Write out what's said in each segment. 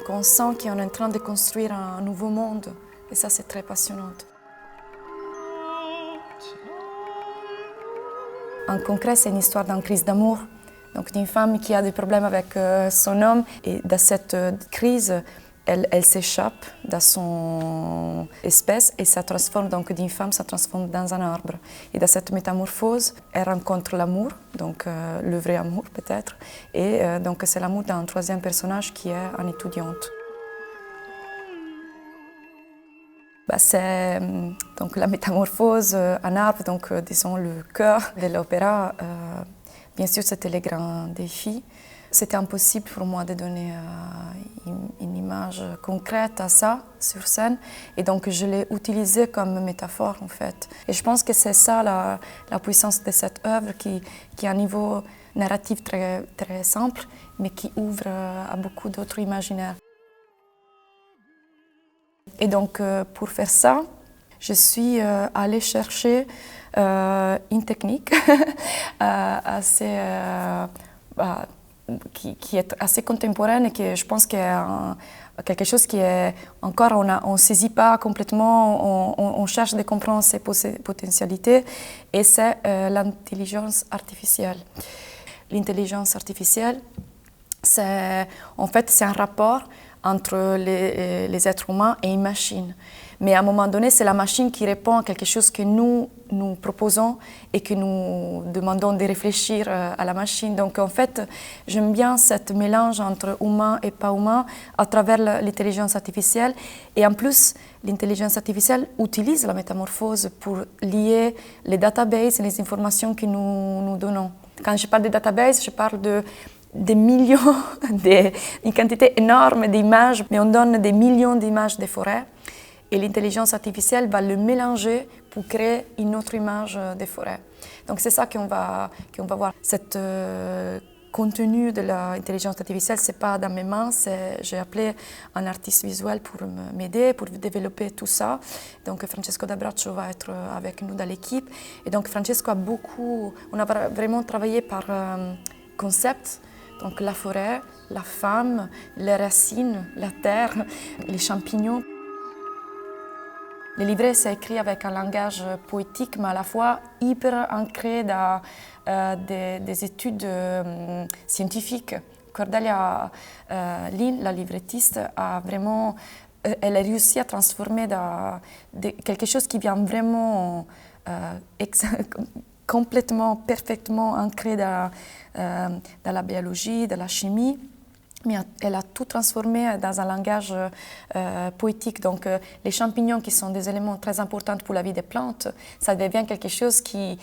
Donc on sent qu'on est en train de construire un nouveau monde et ça c'est très passionnant. En concret, c'est une histoire d'une crise d'amour, donc d'une femme qui a des problèmes avec son homme et dans cette crise, elle s'échappe de son espèce et ça transforme donc d'une femme, ça transforme dans un arbre. Et dans cette métamorphose, elle rencontre l'amour, donc le vrai amour peut-être, et donc c'est l'amour d'un troisième personnage qui est une étudiante. C'est donc la métamorphose en arbre, donc disons le cœur de l'opéra. Bien sûr, c'était le grand défi. C'était impossible pour moi de donner une image concrète à ça sur scène, et donc je l'ai utilisé comme métaphore en fait. Et je pense que c'est ça la puissance de cette œuvre qui a un niveau narratif très, très simple, mais qui ouvre à beaucoup d'autres imaginaires. Et donc, pour faire ça, je suis allée chercher une technique assez, qui est assez contemporaine et que je pense qu'il y a quelque chose qui est encore, on ne saisit pas complètement, on cherche de comprendre ses potentialités, et c'est l'intelligence artificielle. L'intelligence artificielle, en fait, c'est un rapport entre les êtres humains et une machine. Mais à un moment donné, c'est la machine qui répond à quelque chose que nous proposons et que nous demandons de réfléchir à la machine. Donc en fait, j'aime bien ce mélange entre humain et pas humain à travers l'intelligence artificielle. Et en plus, l'intelligence artificielle utilise la métamorphose pour lier les databases et les informations que nous donnons. Quand je parle de databases, je parle des millions, une quantité énorme d'images, mais on donne des millions d'images des forêts et l'intelligence artificielle va le mélanger pour créer une autre image des forêts. Donc c'est ça qu'on va voir. Cet contenu de l'intelligence artificielle, ce n'est pas dans mes mains, j'ai appelé un artiste visuel pour m'aider, pour développer tout ça. Donc Francesco D'Abraccio va être avec nous dans l'équipe. Et donc Francesco on a vraiment travaillé par concept. Donc la forêt, la femme, les racines, la terre, les champignons. Le livret, c'est écrit avec un langage poétique, mais à la fois hyper ancré dans des études scientifiques. Cordelia Lin, la librettiste, elle a réussi à transformer quelque chose qui vient vraiment complètement, parfaitement ancré dans la biologie, dans la chimie, mais elle a tout transformé dans un langage poétique. Donc les champignons, qui sont des éléments très importants pour la vie des plantes, ça devient quelque chose qui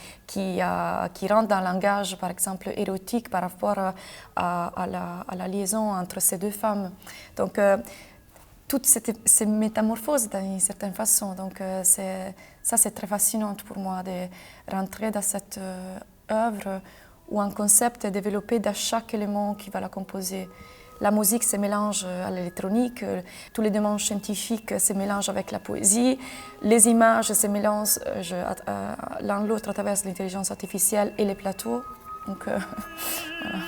rentre dans un langage, par exemple, érotique par rapport à la liaison entre ces deux femmes. Donc toutes ces métamorphoses d'une certaine façon. Donc ça, c'est très fascinant pour moi de rentrer dans cette œuvre où un concept est développé dans chaque élément qui va la composer. La musique se mélange à l'électronique, tous les domaines scientifiques se mélangent avec la poésie, les images se mélangent l'un l'autre à travers l'intelligence artificielle et les plateaux. Donc, voilà.